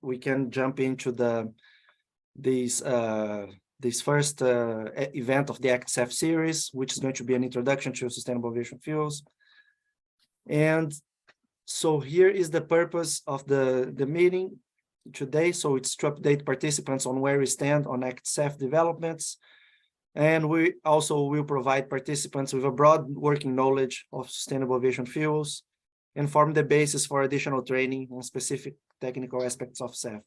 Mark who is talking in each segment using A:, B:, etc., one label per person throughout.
A: we can jump into this first event of the ACT-SAF series, which is going to be an introduction to sustainable aviation fuels. And so here is the purpose of the meeting today. So it's to update participants on where we stand on ACT-SAF developments. And we also will provide participants with a broad working knowledge of sustainable aviation fuels and form the basis for additional training on specific technical aspects of SAF.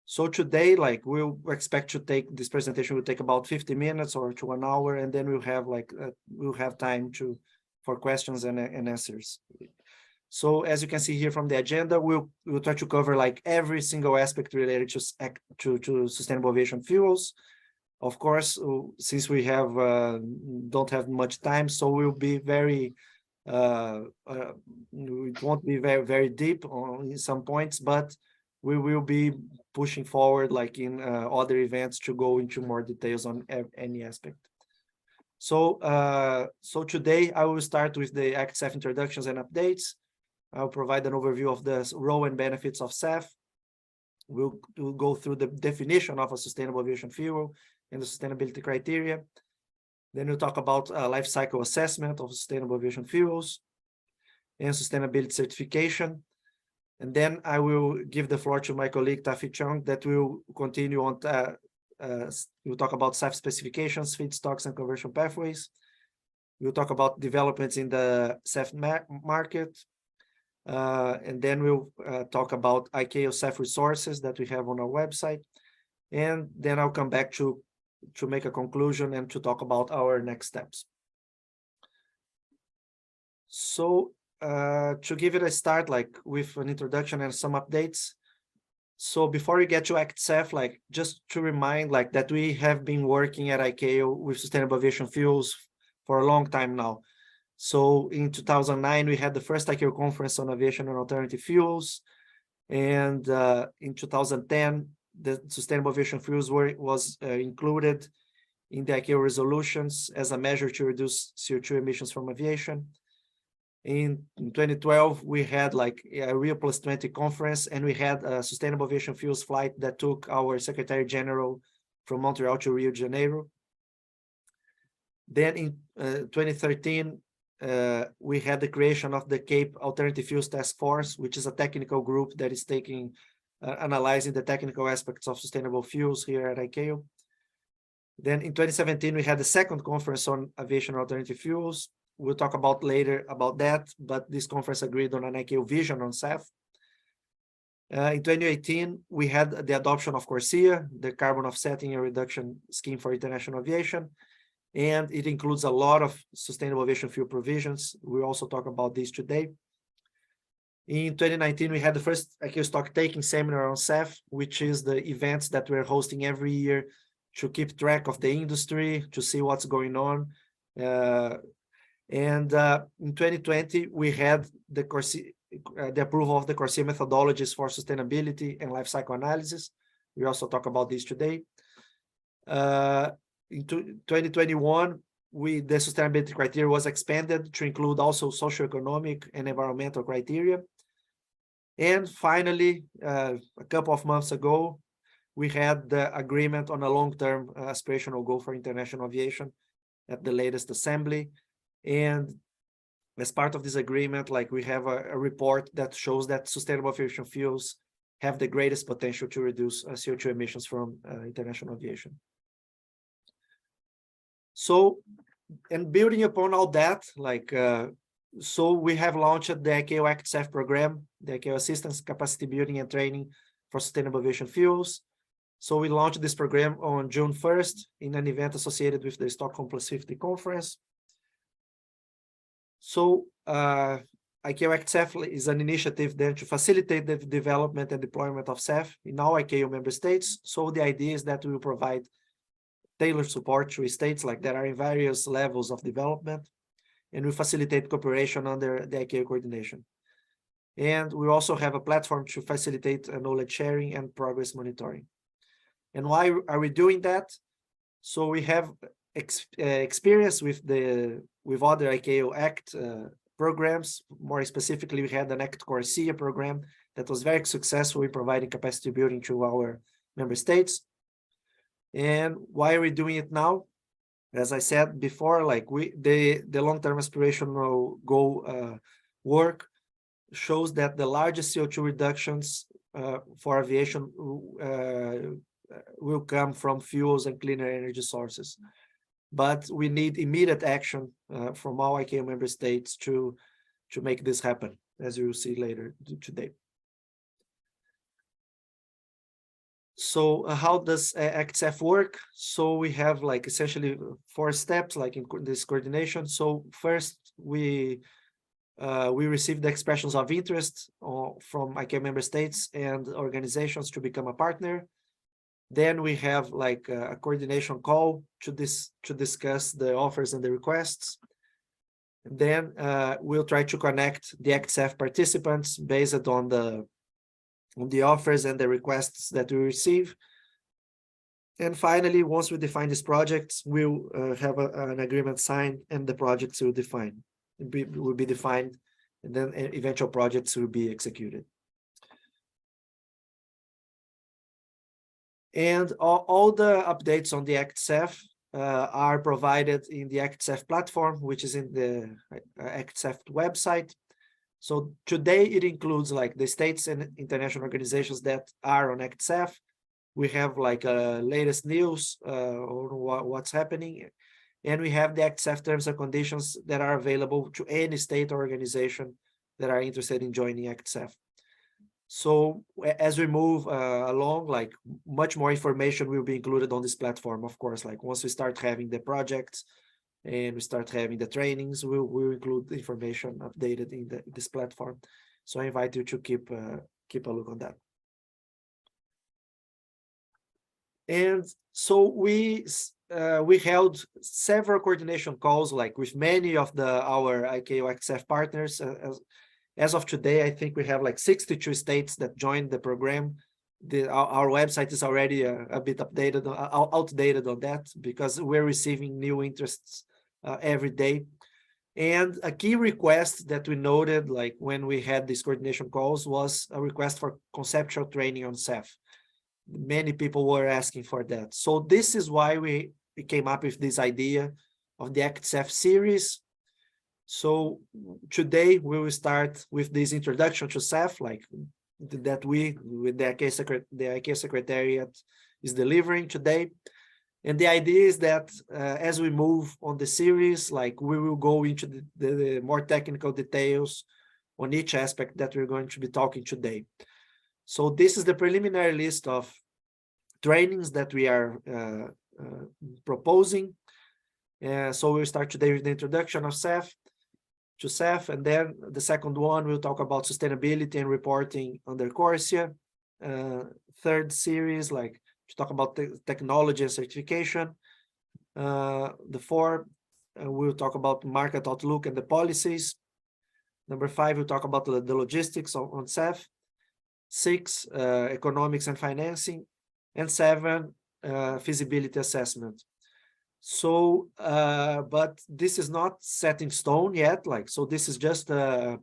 A: So today, like, we'll expect to take this presentation will take about 50 minutes or to 1 hour, and then we'll have time for questions and answers. So as you can see here from the agenda, we'll try to cover like every single aspect related to sustainable aviation fuels. Of course, since we don't have much time, so we'll be very it won't be very deep in some points, but we will be pushing forward like in other events to go into more details on any aspect. So today I will start with the ACT-SAF introductions and updates. I'll provide an overview of the role and benefits of SAF. We'll go through the definition of a sustainable aviation fuel and the sustainability criteria. Then we'll talk about life cycle assessment of sustainable aviation fuels and sustainability certification. And then I will give the floor to my colleague Taffy Chung that will continue on. We'll talk about SAF specifications, feedstocks, and conversion pathways. We'll talk about developments in the SAF market. And then we'll talk about ICAO SAF resources that we have on our website. And then I'll come back to make a conclusion and to talk about our next steps. So to give it a start, like with an introduction and some updates. So before we get to ACT-SAF, like just to remind like that we have been working at ICAO with sustainable aviation fuels for a long time now. So in 2009, we had the first ICAO conference on aviation and alternative fuels. And in 2010, the sustainable aviation fuels was included in the ICAO resolutions as a measure to reduce CO2 emissions from aviation. In 2012, we had like a Rio Plus 20 conference, and we had a sustainable aviation fuels flight that took our Secretary General from Montreal to Rio de Janeiro. Then in 2013, we had the creation of the Cape Alternative Fuels Task Force, which is a technical group that is analyzing the technical aspects of sustainable fuels here at ICAO. Then in 2017, we had the second conference on aviation alternative fuels. We'll talk about later about that, but this conference agreed on an ICAO vision on SAF. In 2018, we had the adoption of CORSIA, the carbon offsetting and reduction scheme for international aviation, and it includes a lot of sustainable aviation fuel provisions. We'll also talk about this today. In 2019, we had the first ICAO stock taking seminar on SAF, which is the events that we're hosting every year to keep track of the industry, to see what's going on. In 2020, we had the approval of the CORSIA methodologies for sustainability and life cycle analysis. We also talk about this today. In 2021, the sustainability criteria was expanded to include also socioeconomic and environmental criteria. And finally, a couple of months ago, we had the agreement on a long-term aspirational goal for international aviation at the latest assembly. And as part of this agreement, like we have a report that shows that sustainable aviation fuels have the greatest potential to reduce CO2 emissions from international aviation. So, and building upon all that, like, so we have launched the ICAO ACT-SAF program, the ICAO Assistance, Capacity Building and Training for Sustainable Aviation Fuels. So we launched this program on June 1st in an event associated with the Stockholm Plus 50 conference. So ICAO ACT-SAF is an initiative then to facilitate the development and deployment of SAF in all ICAO member states. So the idea is that we will provide tailored support to states like that are in various levels of development, and we facilitate cooperation under the ICAO coordination. And we also have a platform to facilitate knowledge sharing and progress monitoring. And why are we doing that? So we have experience with other ICAO ACT programs. More specifically, we had an ACT CORSIA program that was very successful in providing capacity building to our member states. And why are we doing it now? As I said before, like the long-term aspirational goal work shows that the largest CO2 reductions for aviation will come from fuels and cleaner energy sources. But we need immediate action from all ICAO member states to make this happen, as you will see later today. So how does ACT-SAF work? So we have like essentially 4 steps like in this coordination. So first we receive the expressions of interest from ICAO member states and organizations to become a partner. Then we have like a coordination call to discuss the offers and the requests. And then we'll try to connect the ACT-SAF participants based on the offers and the requests that we receive. And finally, once we define these projects, we'll have an agreement signed and the projects will be defined, and then eventual projects will be executed. And all the updates on the ACT-SAF are provided in the ACT-SAF platform, which is in the ACT-SAF website. So today it includes like the states and international organizations that are on ACT-SAF. We have like latest news on what's happening. And we have the ACT-SAF terms and conditions that are available to any state or organization that are interested in joining ACT-SAF. So as we move along, like much more information will be included on this platform, of course. Like once we start having the projects and we start having the trainings, we'll include the information updated in this platform. So I invite you to keep a look on that. And so we held several coordination calls, like with many of our ICAO ACT-SAF partners. As of today, I think we have like 62 states that joined the program. Our website is already a bit outdated on that because we're receiving new interests every day. And a key request that we noted, like when we had these coordination calls, was a request for conceptual training on SAF. Many people were asking for that. So this is why we came up with this idea of the ACT-SAF series. So today we will start with this introduction to SAF, like that with the ICAO Secretariat is delivering today. And the idea is that as we move on the series, like we will go into the more technical details on each aspect that we're going to be talking today. So this is the preliminary list of trainings that we are proposing. So we'll start today with the introduction of SAF to SAF, and then the second one we'll talk about sustainability and reporting under CORSIA. Third series, like to talk about technology and certification. The fourth, we'll talk about market outlook and the policies. Number 5, we'll talk about the logistics on SAF. 6, economics and financing. And 7, feasibility assessment. So, but this is not set in stone yet. Like, so this is just an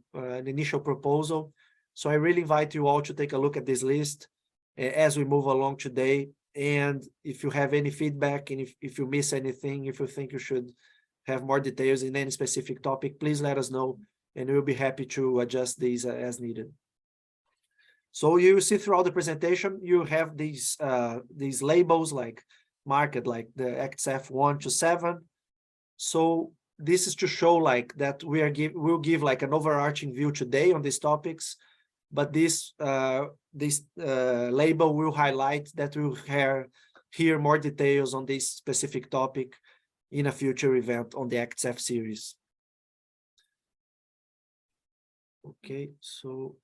A: initial proposal. So I really invite you all to take a look at this list as we move along today. And if you have any feedback and if you miss anything, if you think you should have more details in any specific topic, please let us know, and we'll be happy to adjust these as needed. So you see throughout the presentation, you have these labels like market, like the ACT-SAF 1 to 7. So this is to show like that we'll give like an overarching view today on these topics, but this label will highlight that we'll hear more details on this specific topic in a future event on the ACT-SAF series. Okay, so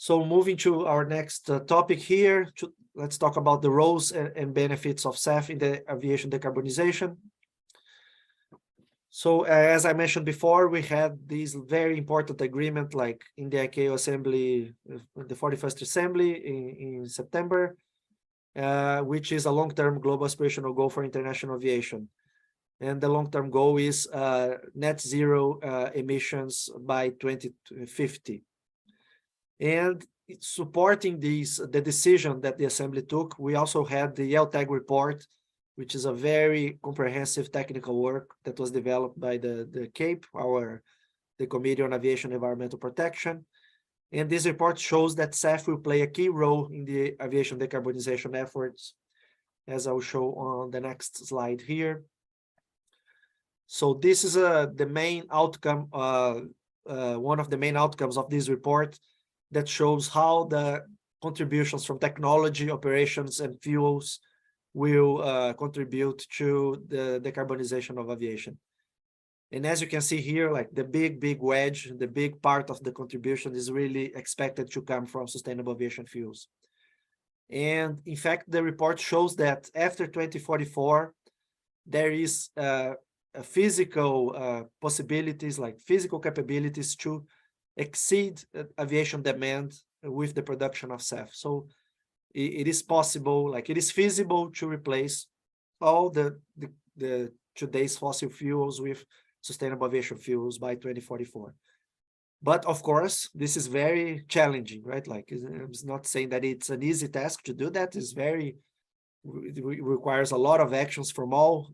A: moving to our next topic here, let's talk about the roles and benefits of SAF in the aviation decarbonization. So as I mentioned before, we had this very important agreement like in the ICAO Assembly, the 41st Assembly in September, which is a long-term global aspirational goal for international aviation. And the long-term goal is net zero emissions by 2050. And supporting the decision that the Assembly took, we also had the LTAG report, which is a very comprehensive technical work that was developed by the CAPE, the Committee on Aviation Environmental Protection. And this report shows that SAF will play a key role in the aviation decarbonization efforts, as I'll show on the next slide here. So this is the main outcome, one of the main outcomes of this report, that shows how the contributions from technology, operations, and fuels will contribute to the decarbonization of aviation. And as you can see here, like the big wedge, the big part of the contribution is really expected to come from sustainable aviation fuels. And in fact, the report shows that after 2044, there is a physical possibilities, like physical capabilities to exceed aviation demand with the production of SAF. So it is possible, like it is feasible to replace all the today's fossil fuels with sustainable aviation fuels by 2044. But of course, this is very challenging, right? Like I'm not saying that it's an easy task to do that. It requires a lot of actions from all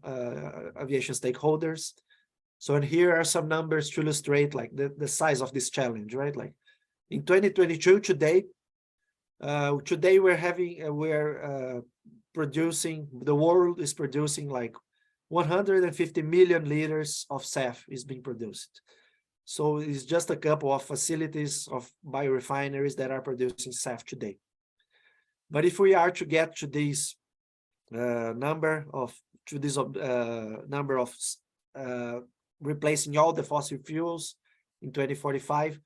A: aviation stakeholders. So, and here are some numbers to illustrate like the size of this challenge, right? Like in 2022, today we're producing, the world is producing like 150 million liters of SAF is being produced. So it's just a couple of facilities of biorefineries that are producing SAF today. But if we are to get to this number of replacing all the fossil fuels in 2045,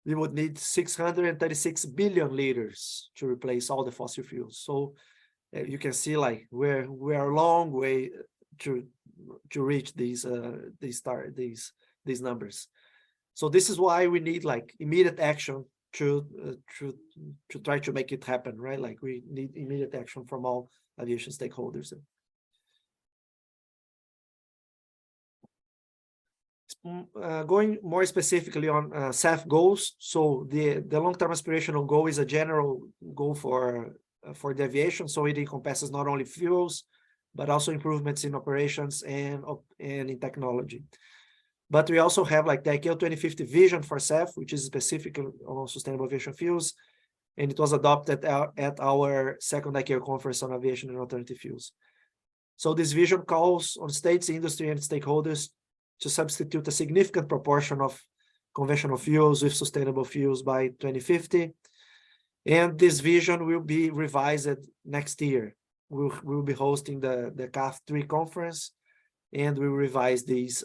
A: we would need 636 billion liters to replace all the fossil fuels. So you can see like we're a long way to reach these numbers. So this is why we need like immediate action to try to make it happen, right? Like we need immediate action from all aviation stakeholders. Going more specifically on SAF goals, so the long-term aspirational goal is a general goal for the aviation, so it encompasses not only fuels, but also improvements in operations and in technology. But we also have like the ICAO 2050 vision for SAF, which is specific on sustainable aviation fuels, and it was adopted at our second ICAO conference on aviation and alternative fuels. So this vision calls on states, industry, and stakeholders to substitute a significant proportion of conventional fuels with sustainable fuels by 2050. And this vision will be revised next year. We'll be hosting the CAF3 conference, and we revise this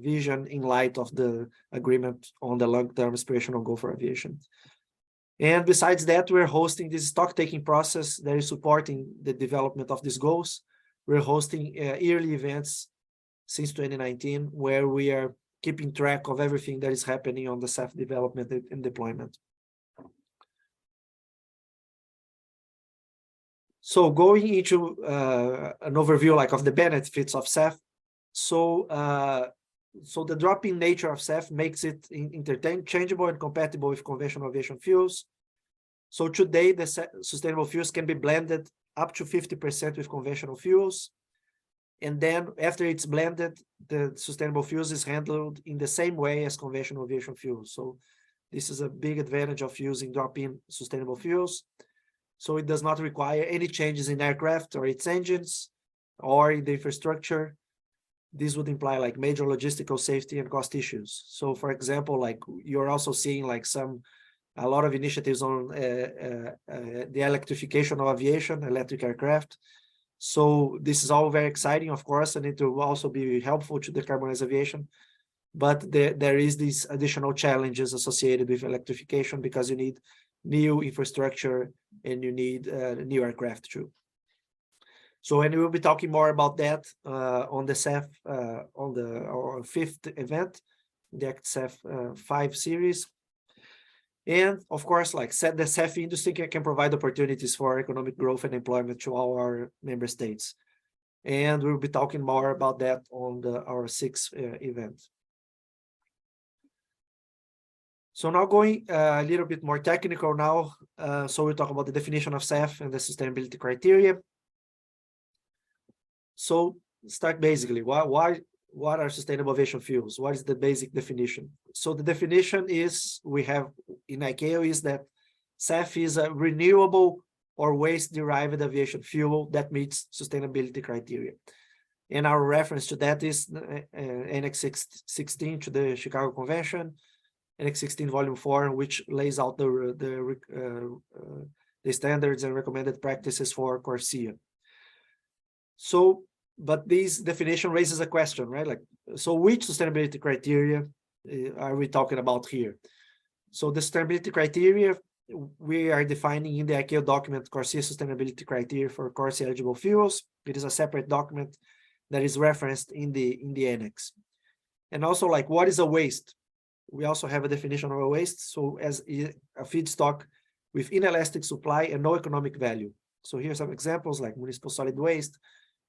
A: vision in light of the agreement on the long-term aspirational goal for aviation. And besides that, we're hosting this stock-taking process that is supporting the development of these goals. We're hosting yearly events since 2019, where we are keeping track of everything that is happening on the SAF development and deployment. So going into an overview like of the benefits of SAF, so the drop-in nature of SAF makes it interchangeable and compatible with conventional aviation fuels. So today, the sustainable fuels can be blended up to 50% with conventional fuels. And then after it's blended, the sustainable fuels is handled in the same way as conventional aviation fuels. So this is a big advantage of using drop-in sustainable fuels. So it does not require any changes in aircraft or its engines or in the infrastructure. This would imply like major logistical safety and cost issues. So for example, like you're also seeing like a lot of initiatives on the electrification of aviation, electric aircraft. So this is all very exciting, of course, and it will also be helpful to decarbonize aviation. But there is these additional challenges associated with electrification because you need new infrastructure and you need new aircraft too. So, and we'll be talking more about that on the SAF, on our fifth event, the ACT-SAF 5 series. And of course, like said, the SAF industry can provide opportunities for economic growth and employment to all our member states. And we'll be talking more about that on our sixth event. So now going a little bit more technical now. So we'll talk about the definition of SAF and the sustainability criteria. So start basically, what are sustainable aviation fuels? What is the basic definition? So the definition is, we have in ICAO, is that SAF is a renewable or waste-derived aviation fuel that meets sustainability criteria. And our reference to that is Annex 16 to the Chicago Convention, Annex 16 Volume 4, which lays out the standards and recommended practices for CORSIA. So, but this definition raises a question, right? Like, so which sustainability criteria are we talking about here? So the sustainability criteria we are defining in the ICAO document, CORSIA Sustainability Criteria for CORSIA eligible fuels. It is a separate document that is referenced in the annex. And also, like, what is a waste? We also have a definition of a waste. So as a feedstock with inelastic supply and no economic value. So here are some examples, like municipal solid waste,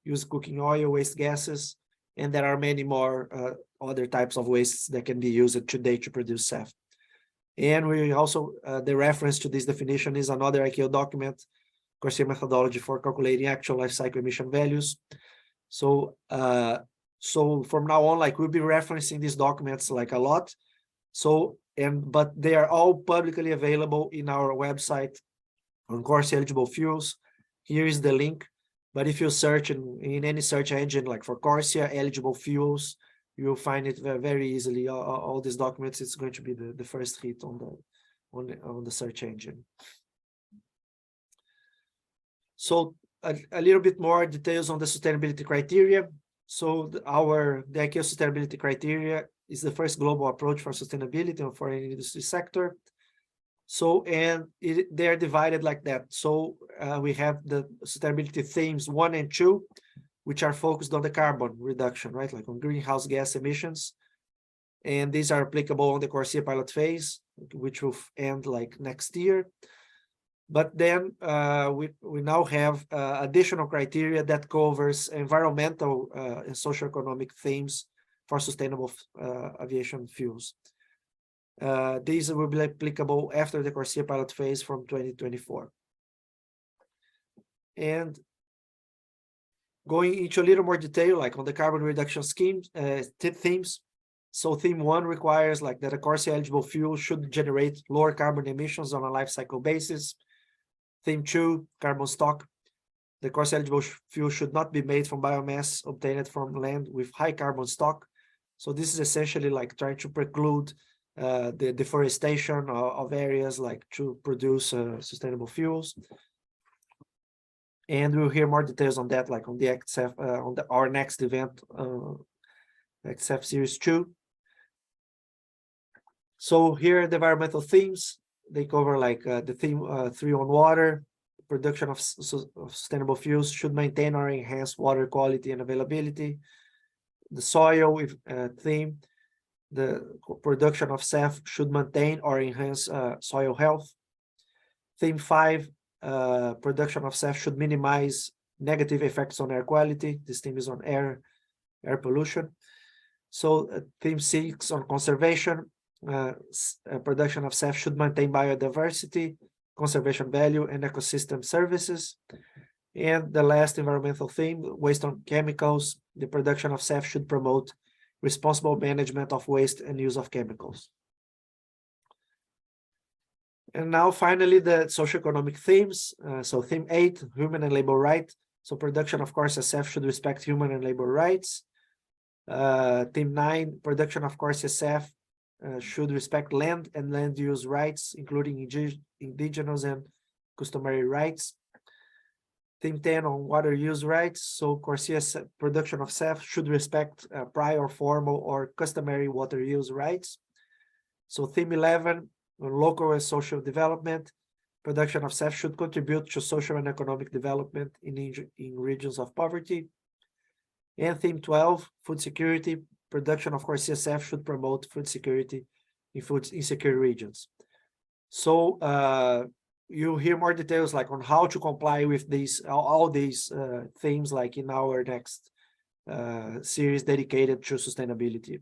A: used cooking oil, waste gases, and there are many more other types of wastes that can be used today to produce SAF. And we also, the reference to this definition is another ICAO document, CORSIA methodology for calculating actual life cycle emission values. So, so from now on, like, we'll be referencing these documents like a lot. So, but they are all publicly available in our website on CORSIA eligible fuels. Here is the link. But if you search in any search engine, like for CORSIA eligible fuels, you'll find it very easily. All these documents, it's going to be the first hit on the search engine. So a little bit more details on the sustainability criteria. So the ICAO sustainability criteria is the first global approach for sustainability for any industry sector. So, and they're divided like that. So we have the sustainability themes 1 and 2, which are focused on the carbon reduction, right? Like on greenhouse gas emissions. And these are applicable on the CORSIA pilot phase, which will end like next year. But then we now have additional criteria that covers environmental and socioeconomic themes for sustainable aviation fuels. These will be applicable after the CORSIA pilot phase from 2024. And going into a little more detail, like on the carbon reduction schemes, themes. So theme 1 requires like that a CORSIA eligible fuel should generate lower carbon emissions on a life cycle basis. Theme 2, carbon stock. The CORSIA eligible fuel should not be made from biomass obtained from land with high carbon stock. So this is essentially like trying to preclude the deforestation of areas like to produce sustainable fuels. And we'll hear more details on that, like on the ACT-SAF, on our next event, ACT-SAF Series 2. So here are the environmental themes. They cover like the theme 3 on water. Production of sustainable fuels should maintain or enhance water quality and availability. The soil theme, the production of SAF should maintain or enhance soil health. Theme 5, production of SAF should minimize negative effects on air quality. This theme is on air pollution. So theme 6 on conservation, production of SAF should maintain biodiversity, conservation value, and ecosystem services. And the last environmental theme, waste on chemicals, the production of SAF should promote responsible management of waste and use of chemicals. And now finally, the socioeconomic themes. So theme 8, human and labor rights. So production of CORSIA SAF should respect human and labor rights. Theme 9, production of CORSIA SAF should respect land and land use rights, including indigenous and customary rights. Theme 10 on water use rights. So CORSIA production of SAF should respect prior formal or customary water use rights. So theme 11 on local and social development. Production of SAF should contribute to social and economic development in regions of poverty. And theme 12, food security. Production of CORSIA SAF should promote food security in food insecure regions. So you'll hear more details like on how to comply with these all these themes like in our next series dedicated to sustainability.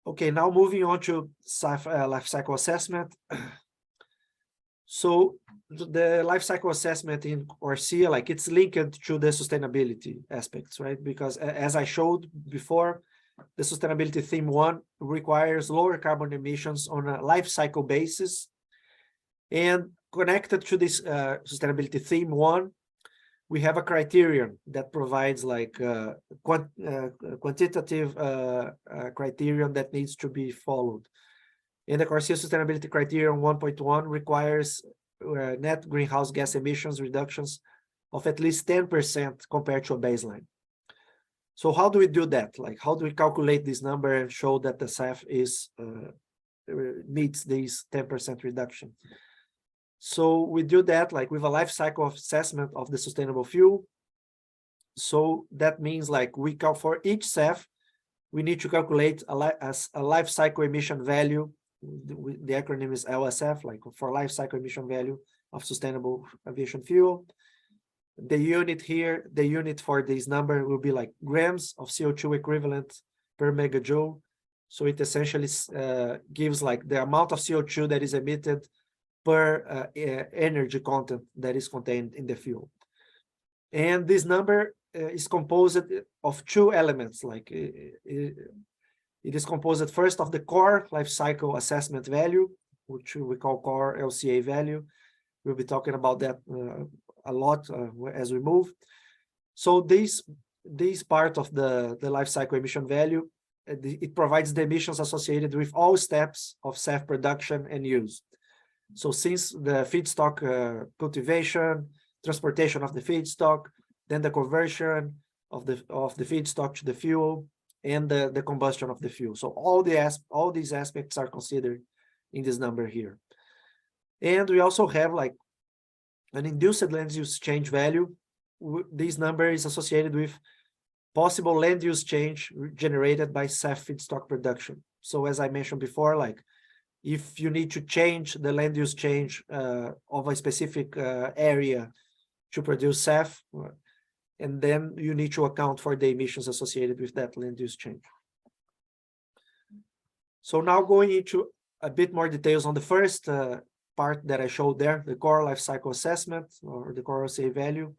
A: Okay, now moving on to SAF life cycle assessment. So the life cycle assessment in CORSIA, like it's linked to the sustainability aspects, right? Because as I showed before, the sustainability theme 1 requires lower carbon emissions on a life cycle basis. And connected to this sustainability theme 1, we have a criterion that provides like quantitative criterion that needs to be followed. And the CORSIA sustainability criterion 1.1 requires net greenhouse gas emissions reductions of at least 10% compared to a baseline. So how do we do that? Like, how do we calculate this number and show that the SAF is meets these 10% reduction? So we do that like with a life cycle assessment of the sustainable fuel. So that means like we call for each SAF, we need to calculate a life cycle emission value. The acronym is LSF, like for life cycle emission value of sustainable aviation fuel. The unit here, the unit for this number will be like grams of CO2 equivalent per megajoule. So it essentially gives like the amount of CO2 that is emitted per energy content that is contained in the fuel. And this number is composed of 2 elements, like it is composed first of the core life cycle assessment value, which we call core LCA value. We'll be talking about that a lot as we move. So this part of the life cycle emission value, it provides the emissions associated with all steps of SAF production and use. So since the feedstock cultivation, transportation of the feedstock, then the conversion of the feedstock to the fuel, and the combustion of the fuel. So all these aspects are considered in this number here. And we also have like an induced land use change value. This number is associated with possible land use change generated by SAF feedstock production. So as I mentioned before, like if you need to change the land use change of a specific area to produce SAF, and then you need to account for the emissions associated with that land use change. So now going into a bit more details on the first part that I showed there, the core life cycle assessment or the core LCA value.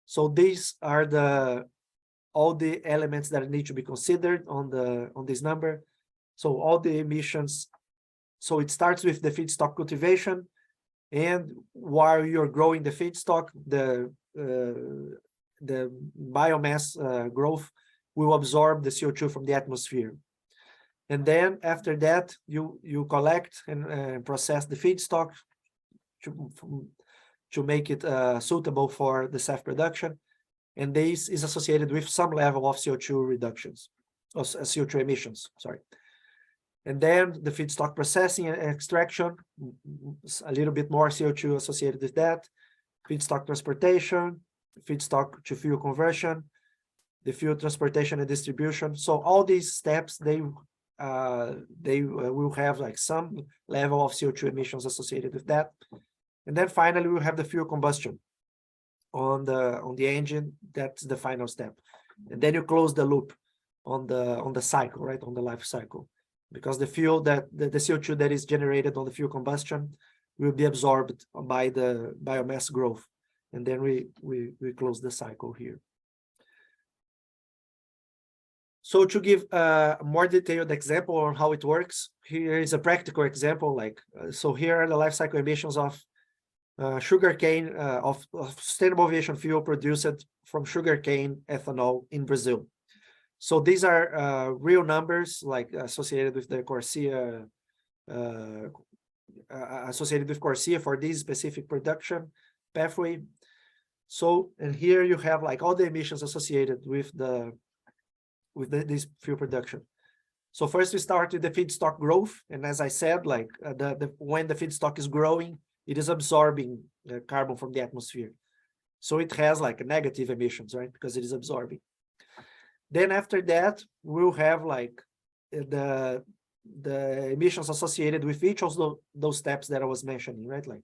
A: So these are all the elements that need to be considered on this number. So all the emissions. So it starts with the feedstock cultivation, and while you're growing the feedstock, the biomass growth will absorb the CO2 from the atmosphere. And then after that, you collect and process the feedstock to make it suitable for the SAF production. And this is associated with some level of CO2 reductions, or CO2 emissions, sorry. And then the feedstock processing and extraction, a little bit more CO2 associated with that. Feedstock transportation, feedstock to fuel conversion, the fuel transportation and distribution. So all these steps, they will have like some level of CO2 emissions associated with that. And then finally, we'll have the fuel combustion on the engine. That's the final step. And then you close the loop on the cycle, right, on the life cycle. Because the fuel the CO2 that is generated on the fuel combustion will be absorbed by the biomass growth. And then we close the cycle here. So to give a more detailed example on how it works, here is a practical example. Like so here are the life cycle emissions of sugarcane, of sustainable aviation fuel produced from sugarcane ethanol in Brazil. So these are real numbers, like associated with the CORSIA, for this specific production pathway. So, and here you have like all the emissions associated with this fuel production. So first we start with the feedstock growth, and as I said, like when the feedstock is growing, it is absorbing carbon from the atmosphere. So it has like negative emissions, right? Because it is absorbing. Then after that, we'll have like the emissions associated with each of those steps that I was mentioning, right? Like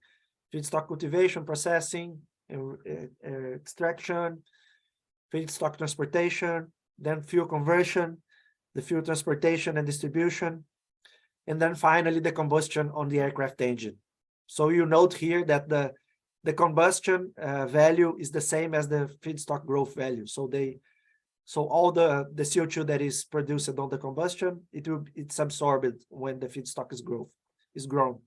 A: feedstock cultivation, processing, extraction, feedstock transportation, then fuel conversion, the fuel transportation and distribution, and then finally the combustion on the aircraft engine. So you note here that the combustion value is the same as the feedstock growth value. So all the CO2 that is produced on the combustion, it's absorbed when the feedstock is grown.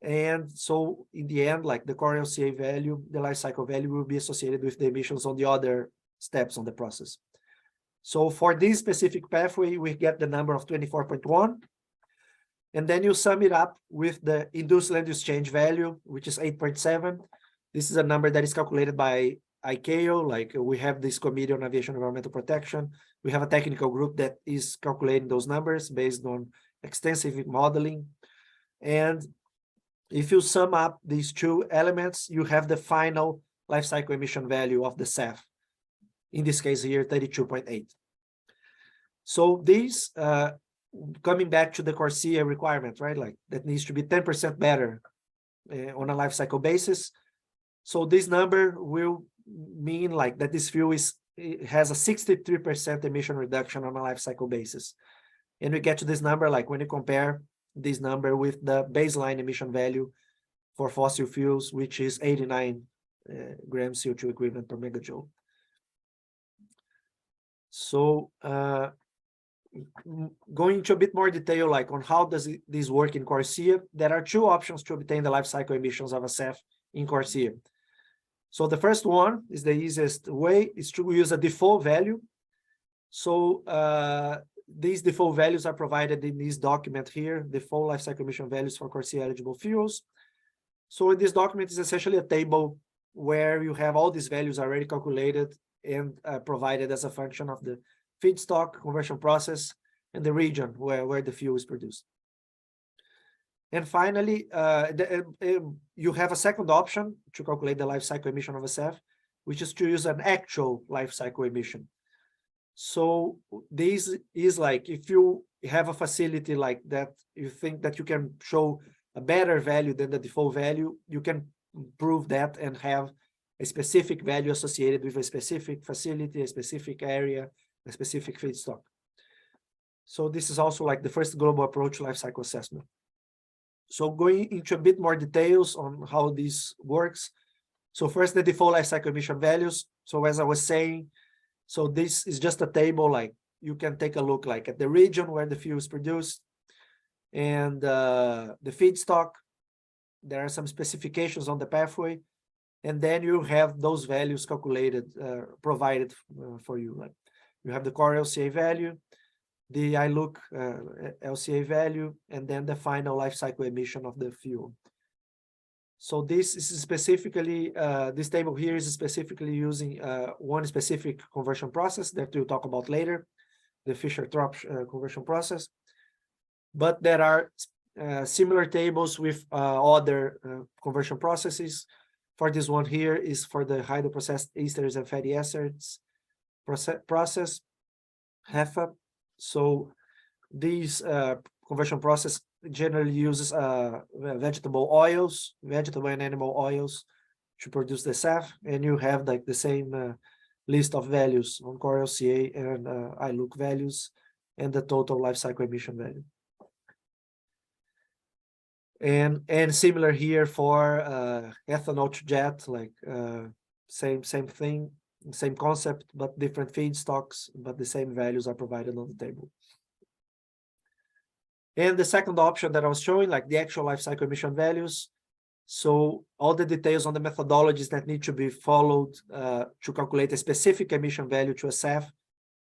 A: And so in the end, like the core LCA value, the life cycle value will be associated with the emissions on the other steps on the process. So for this specific pathway, we get the number of 24.1. And then you sum it up with the induced land use change value, which is 8.7. This is a number that is calculated by ICAO. Like we have this Committee on Aviation Environmental Protection. We have a technical group that is calculating those numbers based on extensive modeling. And if you sum up these two elements, you have the final life cycle emission value of the SAF. In this case here, 32.8. So these, coming back to the CORSIA requirement, right? Like that needs to be 10% better on a life cycle basis. So this number will mean like that this fuel has a 63% emission reduction on a life cycle basis. And we get to this number like when you compare this number with the baseline emission value for fossil fuels, which is 89 grams CO2 equivalent per megajoule. So going into a bit more detail, like on how does this work in CORSIA, there are two options to obtain the life cycle emissions of a SAF in CORSIA. So the first one is the easiest way, is to use a default value. So these default values are provided in this document here, default life cycle emission values for CORSIA eligible fuels. So this document is essentially a table where you have all these values already calculated and provided as a function of the feedstock conversion process and the region where the fuel is produced. And finally, you have a second option to calculate the life cycle emission of a SAF, which is to use an actual life cycle emission. So this is like if you have a facility like that, you think that you can show a better value than the default value, you can prove that and have a specific value associated with a specific facility, a specific area, a specific feedstock. So this is also like the first global approach life cycle assessment. So going into a bit more details on how this works. So first, the default life cycle emission values. So as I was saying, so this is just a table, like you can take a look like at the region where the fuel is produced and the feedstock. There are some specifications on the pathway, and then you have those values calculated, provided for you. Like you have the core LCA value, the iLook LCA value, and then the final life cycle emission of the fuel. So this is specifically, this table here is specifically using one specific conversion process that we'll talk about later, the Fischer-Tropsch conversion process. But there are similar tables with other conversion processes. For this one here is for the hydroprocessed esters and fatty acids process, HEFA. So these conversion process generally uses vegetable oils, vegetable and animal oils to produce the SAF, and you have like the same list of values on core LCA and iLook values and the total life cycle emission value. And similar here for ethanol to jet, like same thing, same concept, but different feedstocks, but the same values are provided on the table. And the second option that I was showing, like the actual life cycle emission values. So all the details on the methodologies that need to be followed to calculate a specific emission value to a SAF,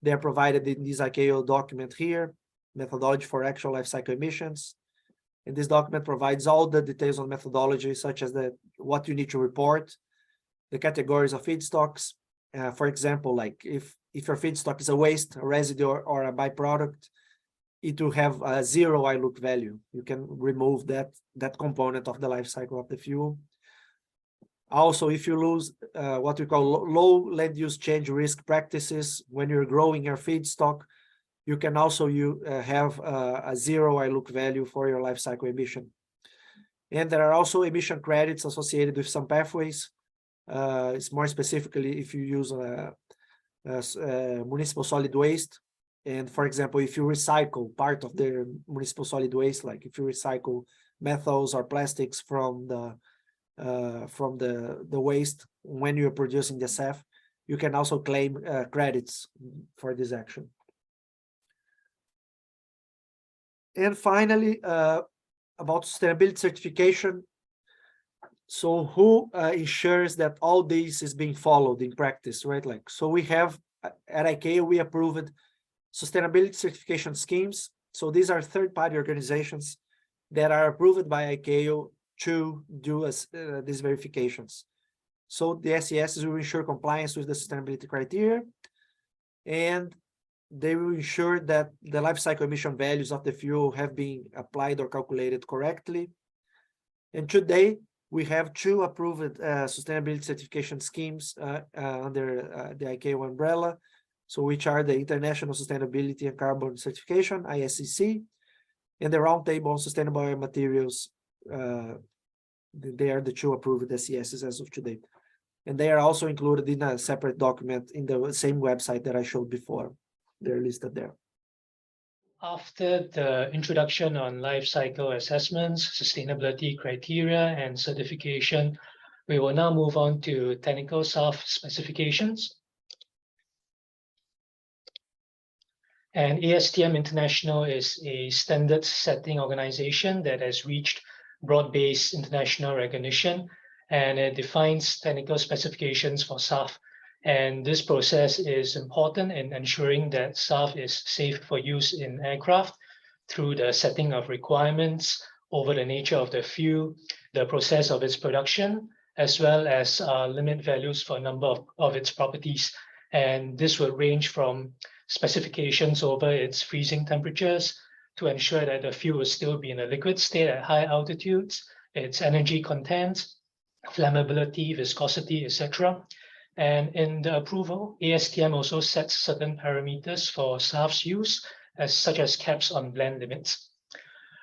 A: they are provided in this ICAO document here, methodology for actual life cycle emissions. And this document provides all the details on methodology, such as what you need to report, the categories of feedstocks. For example, like if your feedstock is a waste, a residue, or a byproduct, it will have a 0 iLook value. You can remove that component of the life cycle of the fuel. Also, if you lose what we call low land use change risk practices when you're growing your feedstock, you can also have a 0 iLook value for your life cycle emission. And there are also emission credits associated with some pathways. It's more specifically if you use municipal solid waste. And for example, if you recycle part of the municipal solid waste, like if you recycle metals or plastics from the waste when you're producing the SAF, you can also claim credits for this action. And finally, about sustainability certification. So who ensures that all this is being followed in practice, right? Like, so we have at ICAO, we approved sustainability certification schemes. So these are third-party organizations that are approved by ICAO to do these verifications. So the SESs will ensure compliance with the sustainability criteria, and they will ensure that the life cycle emission values of the fuel have been applied or calculated correctly. And today, we have 2 approved sustainability certification schemes under the ICAO umbrella, so which are the International Sustainability and Carbon Certification, ISCC, and the Roundtable on Sustainable Air Materials. They are the 2 approved SESs as of today. And they are also included in a separate document in the same website that I showed before. They're listed there.
B: After the introduction on life cycle assessments, sustainability criteria, and certification, we will now move on to technical SAF specifications. And ASTM International is a standard setting organization that has reached broad-based international recognition, and it defines technical specifications for SAF. And this process is important in ensuring that SAF is safe for use in aircraft through the setting of requirements over the nature of the fuel, the process of its production, as well as limit values for a number of its properties. And this will range from specifications over its freezing temperatures to ensure that the fuel will still be in a liquid state at high altitudes, its energy content, flammability, viscosity, etc. And in the approval, ASTM also sets certain parameters for SAF's use, such as caps on blend limits.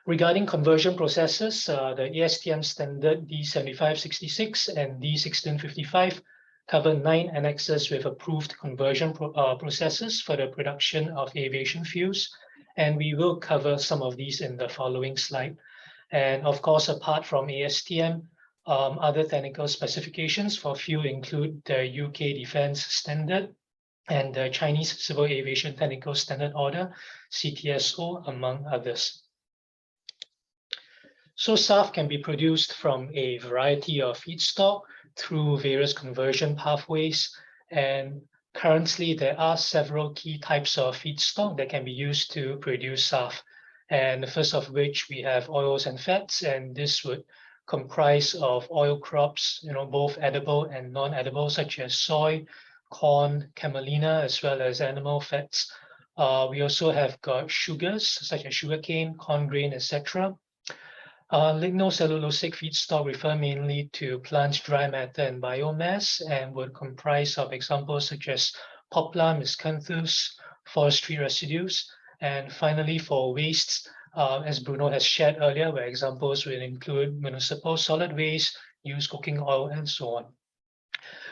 B: Regarding conversion processes, the ASTM standard D7566 and D1655 cover 9 annexes with approved conversion processes for the production of aviation fuels, and we will cover some of these in the following slide. And of course, apart from ASTM, other technical specifications for fuel include the UK Defence Standard and the Chinese Civil Aviation Technical Standard Order, CTSO, among others. So SAF can be produced from a variety of feedstock through various conversion pathways, and currently there are several key types of feedstock that can be used to produce SAF. And the first of which we have oils and fats, and this would comprise of oil crops, both edible and non-edible, such as soy, corn, camelina, as well as animal fats. We also have got sugars, such as sugarcane, corn grain, etc. Lignocellulosic feedstock refer mainly to plant dry matter and biomass, and would comprise of examples such as poplar, miscanthus, forestry residues. And finally, for wastes, as Bruno has shared earlier, where examples will include municipal solid waste, used cooking oil, and so on.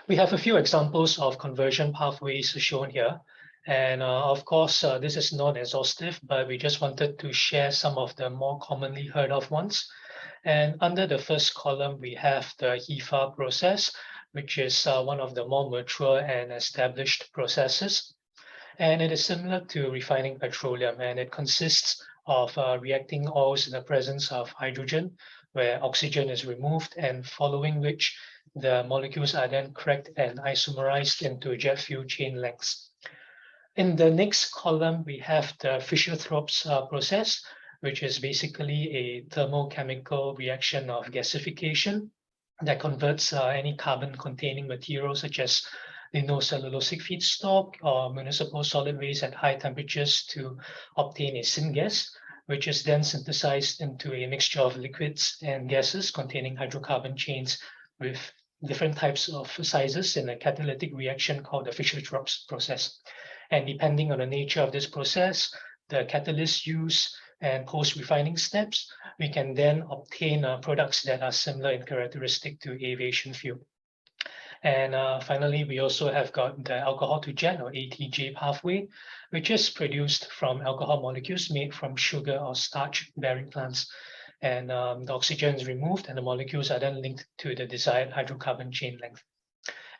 B: We have a few examples of conversion pathways shown here. And of course, this is not exhaustive, but we just wanted to share some of the more commonly heard of ones. And under the first column, we have the HEFA process, which is one of the more mature and established processes. And it is similar to refining petroleum, and it consists of reacting oils in the presence of hydrogen, where oxygen is removed, and following which the molecules are then cracked and isomerized into jet fuel chain lengths. In the next column, we have the Fischer-Tropsch process, which is basically a thermochemical reaction of gasification that converts any carbon-containing material, such as lignocellulosic feedstock or municipal solid waste at high temperatures to obtain a syngas, which is then synthesized into a mixture of liquids and gases containing hydrocarbon chains with different types of sizes in a catalytic reaction called the Fischer-Tropsch process. And depending on the nature of this process, the catalyst use, and post-refining steps, we can then obtain products that are similar in characteristic to aviation fuel. And finally, we also have got the alcohol to jet or ATJ pathway, which is produced from alcohol molecules made from sugar or starch bearing plants. And the oxygen is removed and the molecules are then linked to the desired hydrocarbon chain length.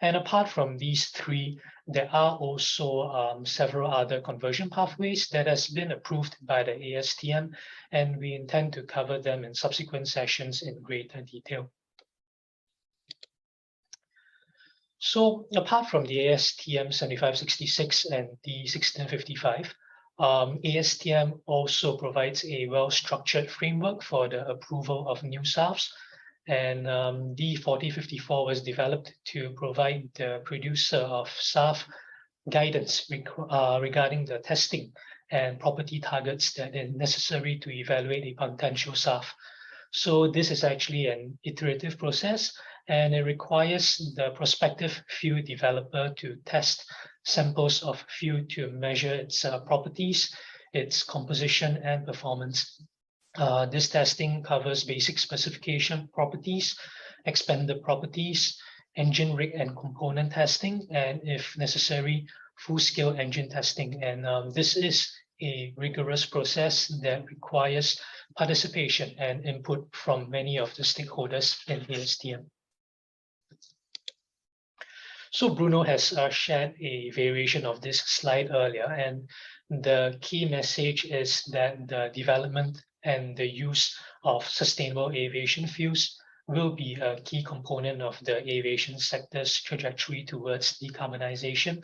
B: And apart from these three, there are also several other conversion pathways that has been approved by the ASTM, and we intend to cover them in subsequent sessions in greater detail. So apart from the ASTM 7566 and the 1655, ASTM also provides a well-structured framework for the approval of new SAFs. And D4054 was developed to provide the producer of SAF guidance regarding the testing and property targets that are necessary to evaluate a potential SAF. So this is actually an iterative process, and it requires the prospective fuel developer to test samples of fuel to measure its properties, its composition and performance. This testing covers basic specification properties, expanded properties, engine rig and component testing, and if necessary, full-scale engine testing. And this is a rigorous process that requires participation and input from many of the stakeholders in ASTM. So Bruno has shared a variation of this slide earlier, and the key message is that the development and the use of sustainable aviation fuels will be a key component of the aviation sector's trajectory towards decarbonization.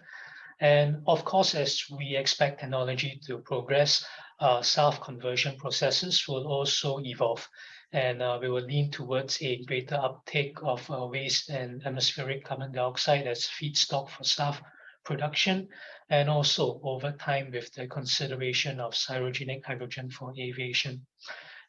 B: And of course, as we expect technology to progress, SAF conversion processes will also evolve, and we will lean towards a greater uptake of waste and atmospheric carbon dioxide as feedstock for SAF production, and also over time with the consideration of cryogenic hydrogen for aviation.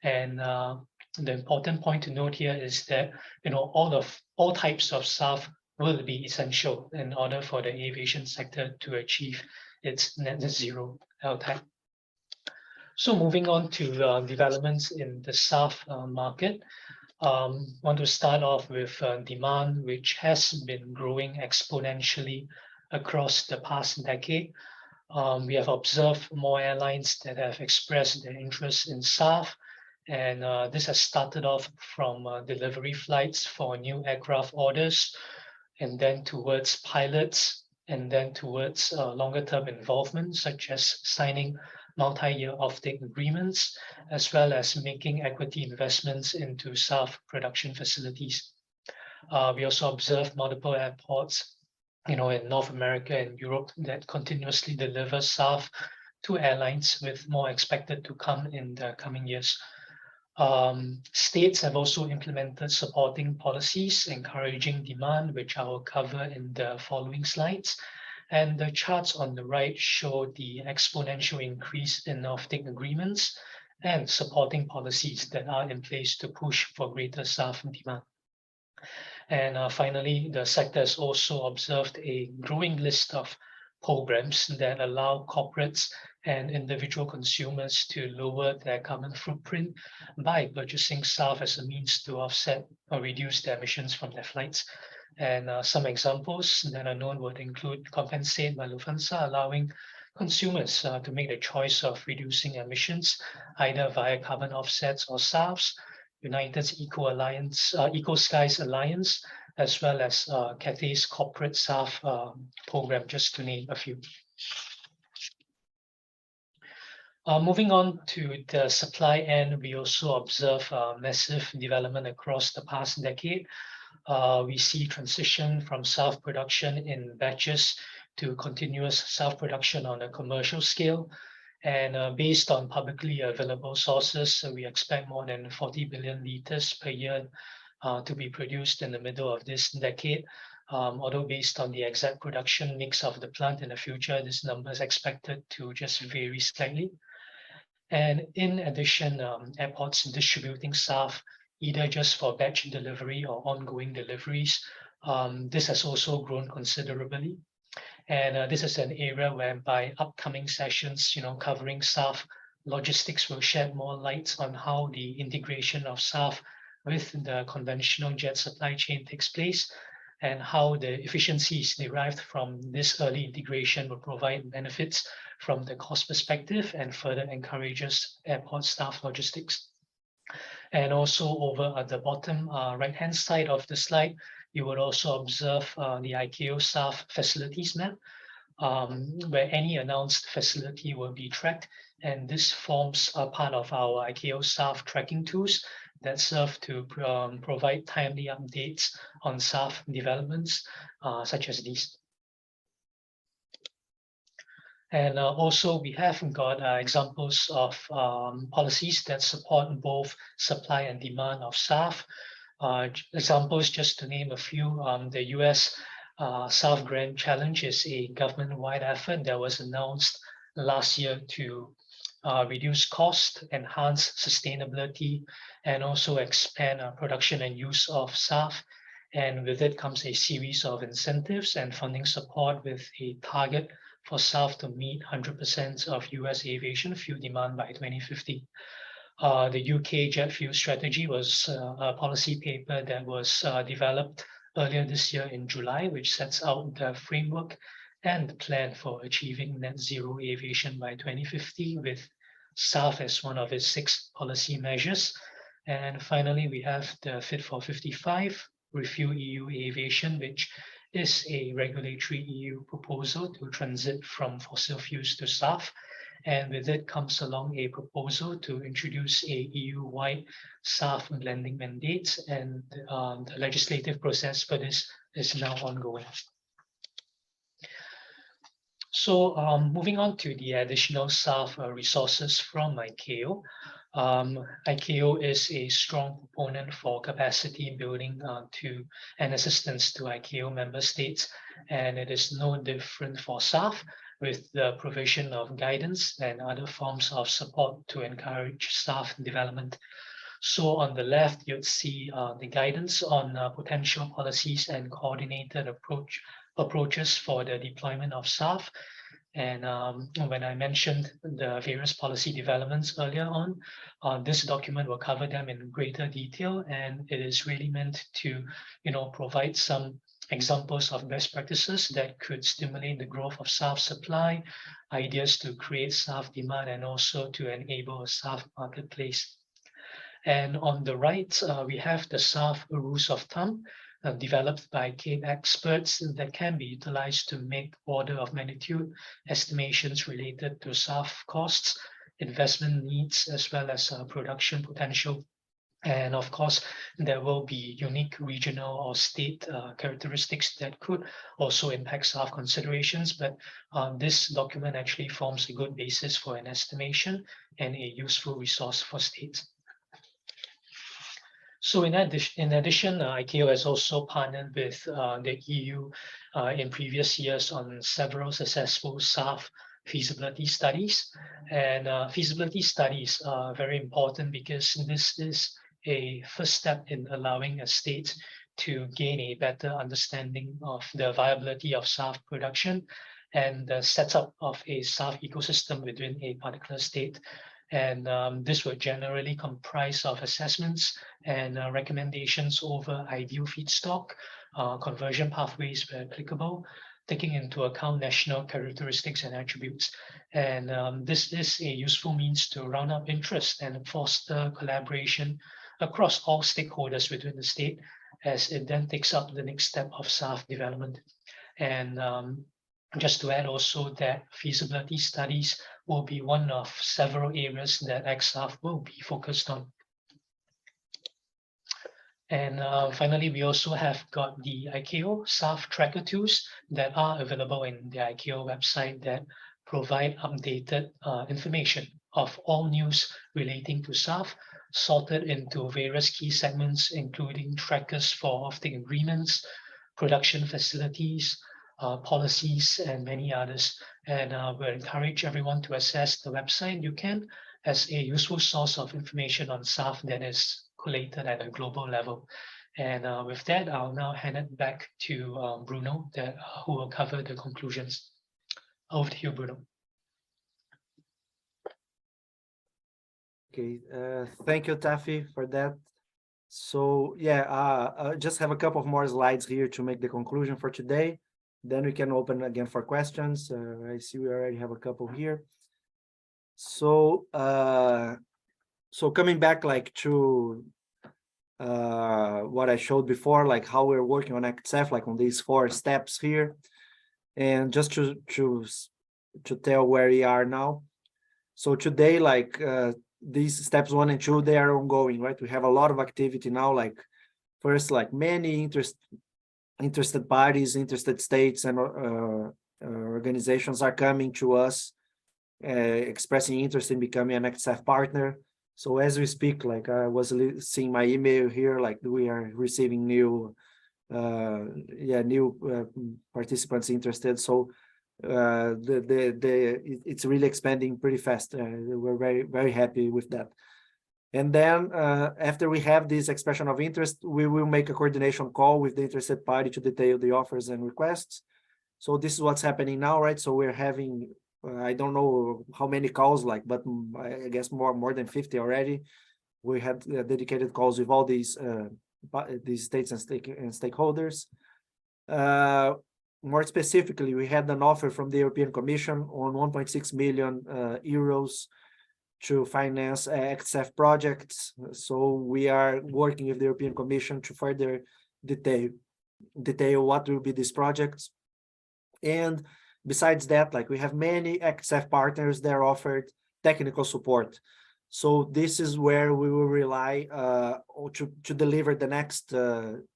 B: And the important point to note here is that all types of SAF will be essential in order for the aviation sector to achieve its net zero LTAG. So moving on to developments in the SAF market, want to start off with demand, which has been growing exponentially across the past decade. We have observed more airlines that have expressed their interest in SAF, and this has started off from delivery flights for new aircraft orders, and then towards pilots, and then towards longer-term involvement, such as signing multi-year offtake agreements, as well as making equity investments into SAF production facilities. We also observe multiple airports, in North America and Europe that continuously deliver SAF to airlines, with more expected to come in the coming years. States have also implemented supporting policies encouraging demand, which I will cover in the following slides. And the charts on the right show the exponential increase in offtake agreements and supporting policies that are in place to push for greater SAF demand. And finally, the sector has also observed a growing list of programs that allow corporates and individual consumers to lower their carbon footprint by purchasing SAF as a means to offset or reduce their emissions from their flights. And some examples that are known would include Compensate by Lufthansa, allowing consumers to make the choice of reducing emissions either via carbon offsets or SAFs, United's Eco Skies Alliance, as well as Cathay's corporate SAF program, just to name a few. Moving on to the supply end, we also observe massive development across the past decade. We see transition from SAF production in batches to continuous SAF production on a commercial scale. And based on publicly available sources, we expect more than 40 billion liters per year to be produced in the middle of this decade. Although based on the exact production mix of the plant in the future, this number is expected to just vary slightly. And in addition, airports distributing SAF, either just for batch delivery or ongoing deliveries, this has also grown considerably. And this is an area whereby upcoming sessions, covering SAF logistics will shed more light on how the integration of SAF with the conventional jet supply chain takes place. and how the efficiencies derived from this early integration will provide benefits from the cost perspective and further encourages airport staff logistics. And also over at the bottom right-hand side of the slide, you would also observe the ICAO-SAF facilities map, where any announced facility will be tracked. And this forms a part of our ICAO-SAF tracking tools that serve to provide timely updates on SAF developments, such as these. And also we have got examples of policies that support both supply and demand of SAF. Examples, just to name a few, the US SAF Grand Challenge is a government-wide effort that was announced last year to reduce cost, enhance sustainability, and also expand production and use of SAF. And with it comes a series of incentives and funding support with a target for SAF to meet 100% of US aviation fuel demand by 2050. The UK jet fuel strategy was a policy paper that was developed earlier this year in July, which sets out the framework and the plan for achieving net zero aviation by 2050, with SAF as one of its 6 policy measures. And finally, we have the Fit for 55 Refuel EU Aviation, which is a regulatory EU proposal to transit from fossil fuels to SAF. And with it comes along a proposal to introduce a EU-wide SAF blending mandate, and the legislative process for this is now ongoing. So moving on to the additional SAF resources from ICAO. ICAO is a strong proponent for capacity building to and assistance to ICAO member states, and it is no different for SAF, with the provision of guidance and other forms of support to encourage SAF development. So on the left, you'd see the guidance on potential policies and coordinated approaches for the deployment of SAF. And when I mentioned the various policy developments earlier on, this document will cover them in greater detail, and it is really meant to, provide some examples of best practices that could stimulate the growth of SAF supply, ideas to create SAF demand, and also to enable a SAF marketplace. And on the right, we have the SAF rules of thumb developed by CAPE experts that can be utilized to make order of magnitude estimations related to SAF costs, investment needs, as well as production potential. And of course, there will be unique regional or state characteristics that could also impact SAF considerations, but this document actually forms a good basis for an estimation and a useful resource for states. So in addition, ICAO has also partnered with the EU in previous years on several successful SAF feasibility studies. And feasibility studies are very important because this is a first step in allowing a state to gain a better understanding of the viability of SAF production and the setup of a SAF ecosystem within a particular state. And this would generally comprise of assessments and recommendations over ideal feedstock, conversion pathways where applicable, taking into account national characteristics and attributes. And this is a useful means to round up interest and foster collaboration across all stakeholders within the state, as it then takes up the next step of SAF development. And just to add also that feasibility studies will be one of several areas that ACT-SAF will be focused on. And finally, we also have got the ICAO SAF tracker tools that are available in the ICAO website that provide updated information of all news relating to SAF, sorted into various key segments, including trackers for offtake agreements, production facilities, policies, and many others. And we'll encourage everyone to access the website you can, as a useful source of information on SAF that is collated at a global level. And with that, I'll now hand it back to Bruno, who will cover the conclusions. Over to you, Bruno.
A: Okay, thank you, Taffy, for that. So yeah, I just have a couple of more slides here to make the conclusion for today. Then we can open again for questions. I see we already have a couple here. So so coming back like to what I showed before, like how we're working on ACT-SAF, like on these 4 steps here, and just to tell where we are now. So today, like these steps 1 and 2, they are ongoing, right? We have a lot of activity now. Like first, like many interested parties, interested states, and organizations are coming to us, expressing interest in becoming an ACT-SAF partner. So as we speak, like I was seeing my email here, like we are receiving new participants interested. So it's really expanding pretty fast. We're very happy with that. And then after we have this expression of interest, we will make a coordination call with the interested party to detail the offers and requests. So this is what's happening now, right? So we're having I don't know how many calls, like, but I guess more than 50 already. We had dedicated calls with all these states and stakeholders. More specifically, we had an offer from the European Commission on 1.6 million euros to finance ACT-SAF projects. So we are working with the European Commission to further detail what will be these projects. And besides that, like we have many ACT-SAF partners that are offered technical support. So this is where we will rely to deliver the next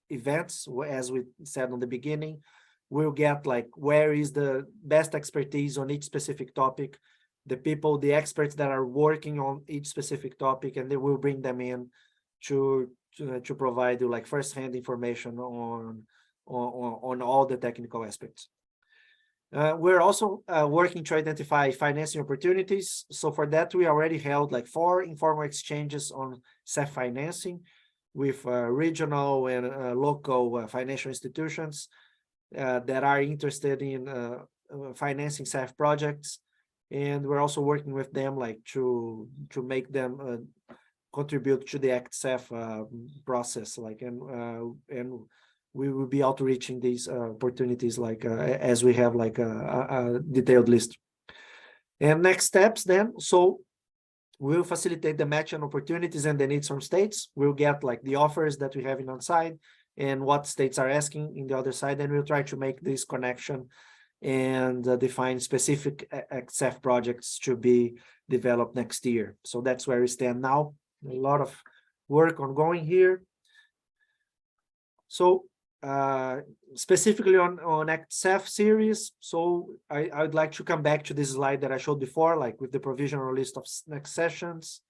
A: events. As we said on the beginning, we'll get like where is the best expertise on each specific topic, the people, the experts that are working on each specific topic, and they will bring them in to provide you like first-hand information on all the technical aspects. We're also working to identify financing opportunities. So for that, we already held like 4 informal exchanges on SAF financing with regional and local financial institutions that are interested in financing SAF projects. And we're also working with them like to make them contribute to the ACT-SAF process, like and we will be outreaching these opportunities like as we have like a detailed list. And next steps then, so we'll facilitate the matching opportunities and the needs from states. We'll get like the offers that we have in one side and what states are asking in the other side, and we'll try to make this connection and define specific ACT-SAF projects to be developed next year. So that's where we stand now. A lot of work ongoing here. So specifically on ACT-SAF series, so I would like to come back to this slide that I showed before, like with the provisional list of next sessions.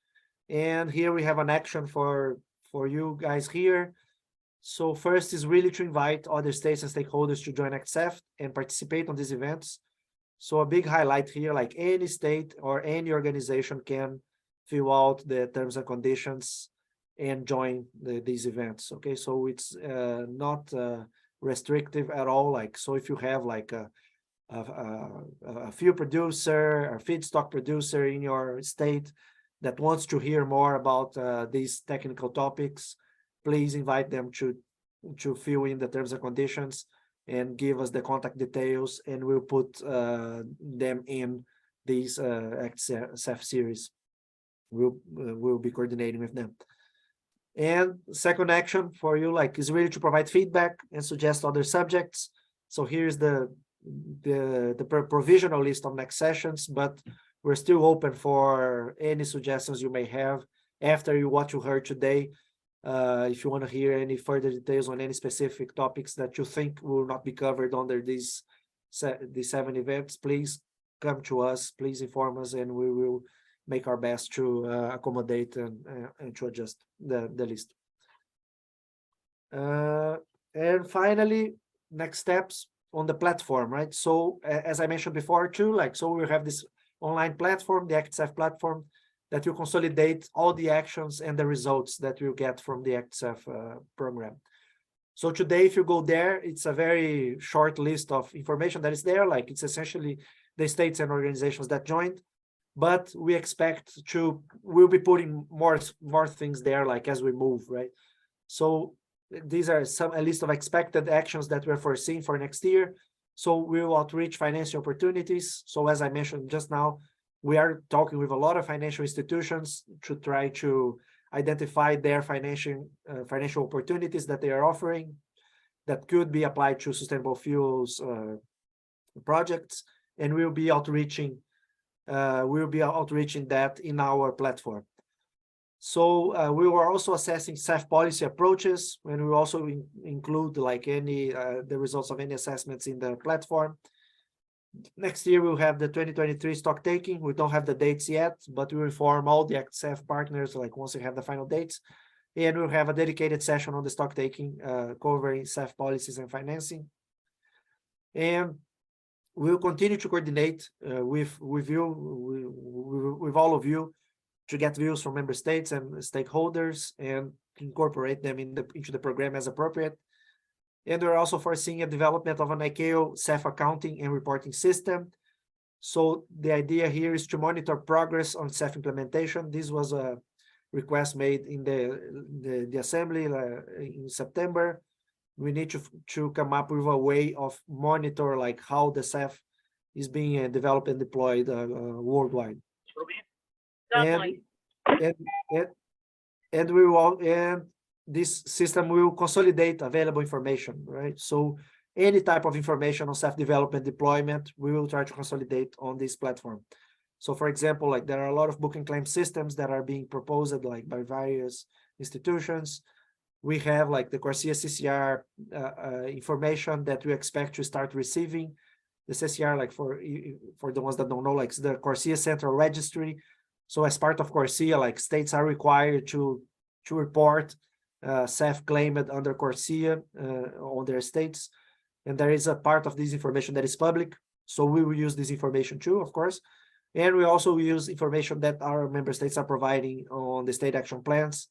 A: And here we have an action for you guys here. So first is really to invite other states and stakeholders to join ACT-SAF and participate on these events. So a big highlight here, like any state or any organization can fill out the terms and conditions and join these events. Okay, so it's not restrictive at all. Like, so if you have like a fuel producer or feedstock producer in your state that wants to hear more about these technical topics, please invite them to fill in the terms and conditions and give us the contact details, and we'll put them in these ACT-SAF series. We'll be coordinating with them. And second action for you, like, is really to provide feedback and suggest other subjects. So here's the provisional list of next sessions, but we're still open for any suggestions you may have after what you heard today. If you want to hear any further details on any specific topics that you think will not be covered under these 7 events, please come to us, please inform us, and we will make our best to accommodate and to adjust the list. And finally, next steps on the platform, right? So as I mentioned before too, like, so we have this online platform, the ACT-SAF platform, that will consolidate all the actions and the results that we'll get from the ACT-SAF program. So today, if you go there, it's a very short list of information that is there. Like, it's essentially the states and organizations that joined, but we expect we'll be putting more things there, like as we move, right? So these are a list of expected actions that we're foreseeing for next year. So we will outreach financial opportunities. So as I mentioned just now, we are talking with a lot of financial institutions to try to identify their financial opportunities that they are offering that could be applied to sustainable fuels projects, and we'll be outreaching that in our platform. So we were also assessing SAF policy approaches, and we also include like any the results of any assessments in the platform. Next year we'll have the 2023 stock taking. We don't have the dates yet, but we will inform all the ACT-SAF partners like once we have the final dates, and we'll have a dedicated session on the stock taking covering SAF policies and financing. And we'll continue to coordinate with all of you to get views from member states and stakeholders and incorporate them into the program as appropriate. And we're also foreseeing a development of an ICAO SAF accounting and reporting system. So the idea here is to monitor progress on SAF implementation. This was a request made in the assembly in September. We need to come up with a way of monitor like how the SAF is being developed and deployed worldwide. And this system will consolidate available information, right? So any type of information on SAF development deployment, we will try to consolidate on this platform. So for example, like there are a lot of booking claim systems that are being proposed like by various institutions. We have like the CORSIA CCR information that we expect to start receiving. The CCR, like for the ones that don't know, like the CORSIA Central Registry. So as part of CORSIA, like states are required to report SAF claimed under CORSIA on their states. And there is a part of this information that is public. So we will use this information too, of course. And we also use information that our member states are providing on the state action plans.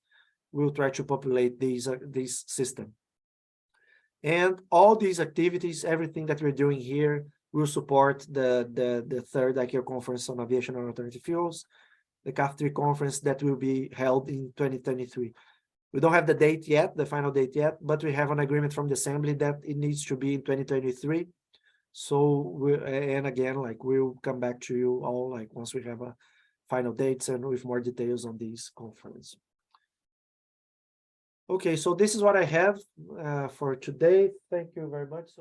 A: We'll try to populate this system. And all these activities, everything that we're doing here, will support the third ICAO conference on aviation and alternative fuels, the CAF3 conference that will be held in 2023. We don't have the date yet, the final date yet, but we have an agreement from the assembly that it needs to be in 2023. So and again, like we'll come back to you all like once we have a final dates and with more details on this conference. Okay, so this is what I have for today. Thank you very much.